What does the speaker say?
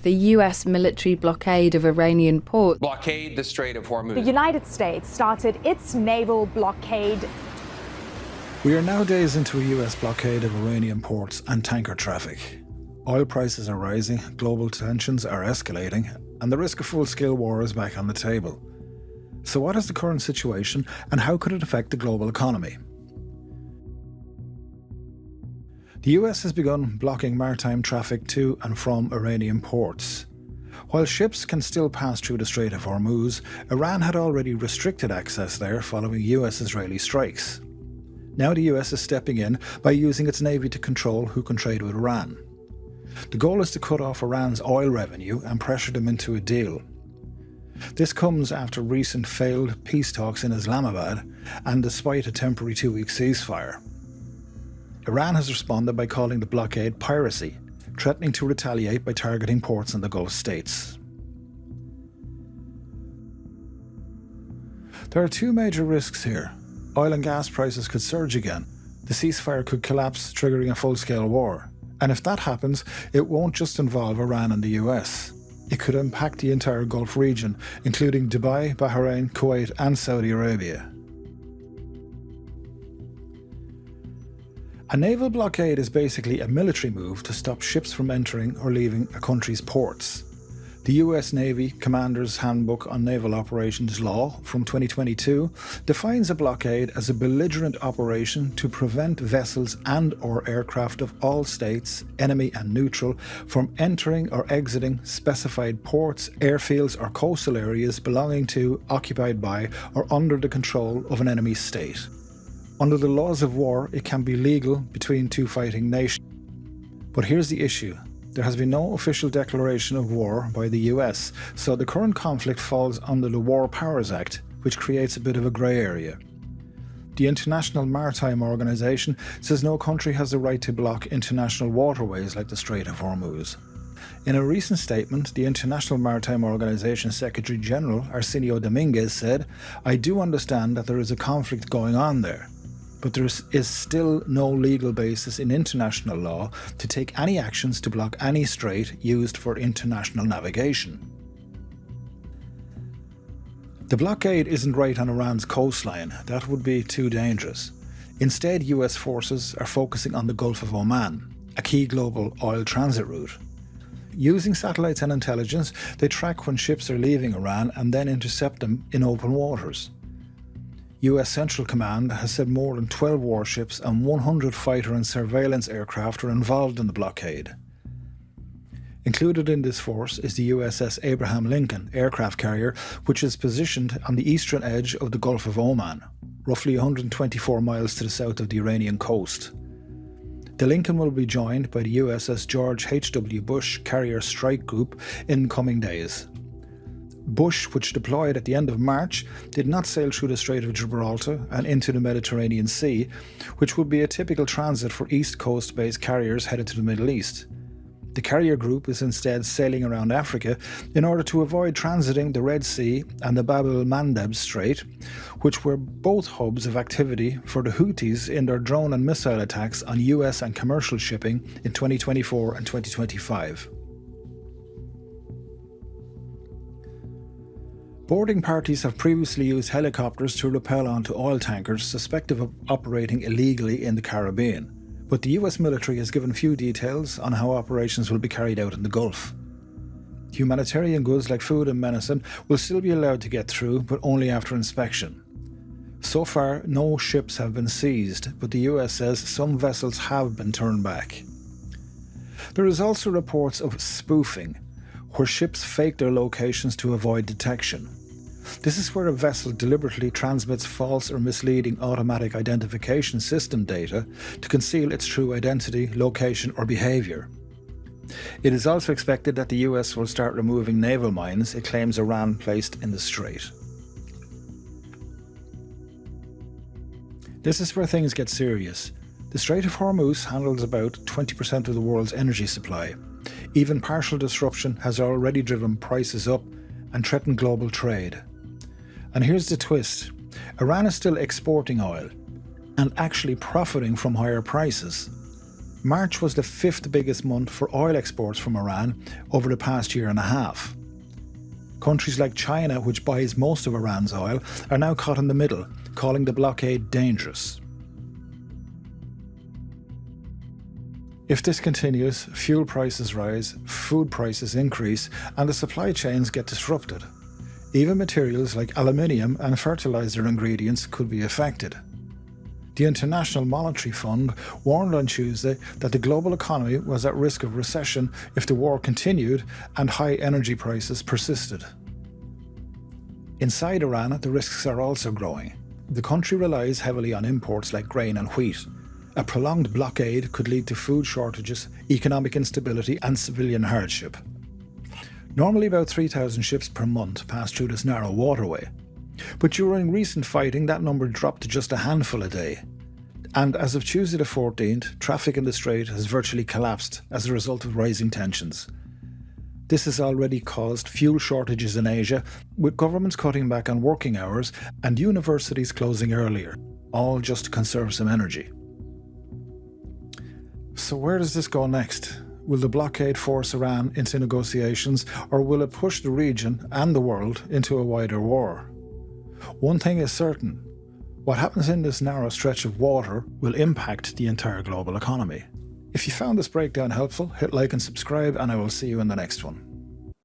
the US military blockade of Iranian ports. Blockade the Strait of Hormuz. The United States started its naval blockade. We are now days into a US blockade of Iranian ports and tanker traffic. Oil prices are rising, global tensions are escalating, and the risk of full-scale war is back on the table. So what is the current situation, and how could it affect the global economy? The US has begun blocking maritime traffic to and from Iranian ports. While ships can still pass through the Strait of Hormuz, Iran had already restricted access there following US-Israeli strikes. Now the US is stepping in by using its navy to control who can trade with Iran. The goal is to cut off Iran's oil revenue and pressure them into a deal. This comes after recent failed peace talks in Islamabad and despite a temporary 2-week ceasefire. Iran has responded by calling the blockade piracy, threatening to retaliate by targeting ports in the Gulf states. There are two major risks here. Oil and gas prices could surge again. The ceasefire could collapse, triggering a full-scale war. And if that happens, it won't just involve Iran and the US. It could impact the entire Gulf region, including Dubai, Bahrain, Kuwait and Saudi Arabia. A naval blockade is basically a military move to stop ships from entering or leaving a country's ports. The US Navy Commander's Handbook on Naval Operations Law from 2022 defines a blockade as a belligerent operation to prevent vessels and/or aircraft of all states, enemy and neutral, from entering or exiting specified ports, airfields or coastal areas belonging to, occupied by or under the control of an enemy state. Under the laws of war, it can be legal between two fighting nations. But here's the issue. There has been no official declaration of war by the US, so the current conflict falls under the War Powers Act, which creates a bit of a grey area. The International Maritime Organization says no country has the right to block international waterways like the Strait of Hormuz. In a recent statement, the International Maritime Organization Secretary General Arsenio Dominguez said, "I do understand that there is a conflict going on there, but there is still no legal basis in international law to take any actions to block any strait used for international navigation." The blockade isn't right on Iran's coastline. That would be too dangerous. Instead, US forces are focusing on the Gulf of Oman, a key global oil transit route. Using satellites and intelligence, they track when ships are leaving Iran and then intercept them in open waters. US Central Command has said more than 12 warships and 100 fighter and surveillance aircraft are involved in the blockade. Included in this force is the USS Abraham Lincoln aircraft carrier, which is positioned on the eastern edge of the Gulf of Oman, roughly 124 miles to the south of the Iranian coast. The Lincoln will be joined by the USS George H.W. Bush Carrier Strike Group in coming days. Bush, which deployed at the end of March, did not sail through the Strait of Gibraltar and into the Mediterranean Sea, which would be a typical transit for East Coast-based carriers headed to the Middle East. The carrier group is instead sailing around Africa in order to avoid transiting the Red Sea and the Bab el-Mandeb Strait, which were both hubs of activity for the Houthis in their drone and missile attacks on US and commercial shipping in 2024 and 2025. Boarding parties have previously used helicopters to rappel onto oil tankers suspected of operating illegally in the Caribbean, but the US military has given few details on how operations will be carried out in the Gulf. Humanitarian goods like food and medicine will still be allowed to get through, but only after inspection. So far, no ships have been seized, but the US says some vessels have been turned back. There is also reports of spoofing, where ships fake their locations to avoid detection. This is where a vessel deliberately transmits false or misleading automatic identification system data to conceal its true identity, location or behaviour. It is also expected that the US will start removing naval mines it claims Iran placed in the strait. This is where things get serious. The Strait of Hormuz handles about 20% of the world's energy supply. Even partial disruption has already driven prices up and threatened global trade. And here's the twist. Iran is still exporting oil and actually profiting from higher prices. March was the 5th biggest month for oil exports from Iran over the past year and a half. Countries like China, which buys most of Iran's oil, are now caught in the middle, calling the blockade dangerous. If this continues, fuel prices rise, food prices increase, and the supply chains get disrupted. Even materials like aluminium and fertilizer ingredients could be affected. The International Monetary Fund warned on Tuesday that the global economy was at risk of recession if the war continued and high energy prices persisted. Inside Iran, the risks are also growing. The country relies heavily on imports like grain and wheat. A prolonged blockade could lead to food shortages, economic instability and civilian hardship. Normally about 3,000 ships per month pass through this narrow waterway. But during recent fighting, that number dropped to just a handful a day. And as of Tuesday the 14th, traffic in the Strait has virtually collapsed as a result of rising tensions. This has already caused fuel shortages in Asia, with governments cutting back on working hours and universities closing earlier, all just to conserve some energy. So where does this go next? Will the blockade force Iran into negotiations, or will it push the region and the world into a wider war? One thing is certain, what happens in this narrow stretch of water will impact the entire global economy. If you found this breakdown helpful, hit like and subscribe, and I will see you in the next one.